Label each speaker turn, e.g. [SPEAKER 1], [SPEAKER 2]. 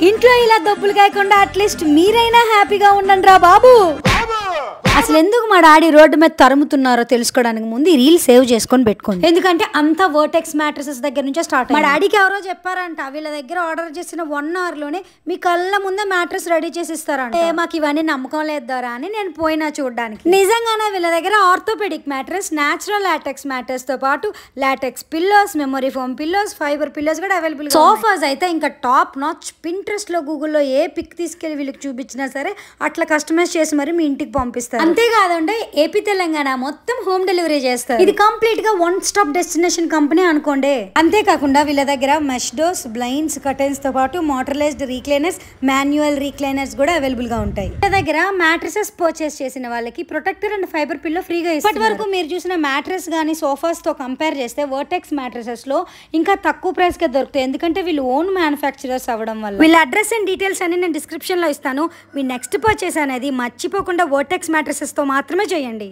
[SPEAKER 1] ఇంట్లో ఇలా దొబ్బులు కాకుండా అట్లీస్ట్ మీరైనా హ్యాపీగా ఉండండి రా బాబు. అసలు ఎందుకు మా డాడీ రోడ్డు మీద తరుముతున్నారో తెలుసుకోవడానికి ముందు ఈ రీల్ సేవ్ చేసుకొని పెట్టుకోండి. ఎందుకంటే అంతా వర్టెక్స్ మ్యాట్రసెస్ దగ్గర నుంచే స్టార్ట్. మా డాడీకి ఎవరో చెప్పారంట వీళ్ళ దగ్గర ఆర్డర్ చేసిన 1 hour లోనే మీ కళ్ళ ముందే మ్యాట్రస్ రెడీ చేసి ఇస్తారంట. మాకు ఇవన్నీ నమ్మకం లేదారా అని నేను పోయినా చూడడానికి. నిజంగానే వీళ్ళ దగ్గర orthopedic mattress, natural latex mattress తో పాటు latex pillows, memory foam pillows, fiber pillows కూడా అవైలబుల్. సోఫాస్ అయితే ఇంకా టాప్ నాచ్. పింట్రెస్ట్ లో, గూగుల్లో ఏ పిక్ తీసుకెళ్లి వీళ్ళకి చూపించినా సరే అట్లా కస్టమైజ్ చేసి మరి మీ ఇంటికి పంపిస్తారు. అంతేకాదండి ఏపీ తెలంగాణ మొత్తం హోమ్ డెలివరీ చేస్తారు. ఇది కంప్లీట్ గా 1 stop డెస్టినేషన్ కంపెనీ అనుకోండి. అంతేకాకుండా వీళ్ళ దగ్గర మెష్ డోర్స్, బ్లైండ్స్, కర్టెన్స్ తో పాటు మోటరైజ్డ్ రీక్లైనర్స్, మాన్యువల్ రీక్లైనర్స్ కూడా అవైలబుల్ గా ఉంటాయి. వీళ్ళ దగ్గర మ్యాట్రసెస్ పర్చేస్ చేసిన వాళ్ళకి ప్రొటెక్టర్ అండ్ ఫైబర్ పిల్లో ఫ్రీగా ఇస్తారు. ఇప్పటి వరకు మీరు చూసిన మ్యాట్రస్ గానీ సోఫాస్ తో కంపేర్ చేస్తే వర్టెక్స్ మ్యాట్రసెస్ లో ఇంకా తక్కువ ప్రైస్ గా దొరుకుతాయి. ఎందుకంటే వీళ్ళు ఓన్ మ్యానుఫ్యాక్చరర్స్ అవ్వడం వల్ల. వీళ్ళ అడ్రస్ అండ్ డీటెయిల్స్ అన్ని నేను డిస్క్రిప్షన్ లో ఇస్తాను. మీ నెక్స్ట్ పర్చేస్ అనేది మర్చిపోకుండా వర్టెక్స్ మ్యాట్రసెస్ తో మాత్రమే చేయండి.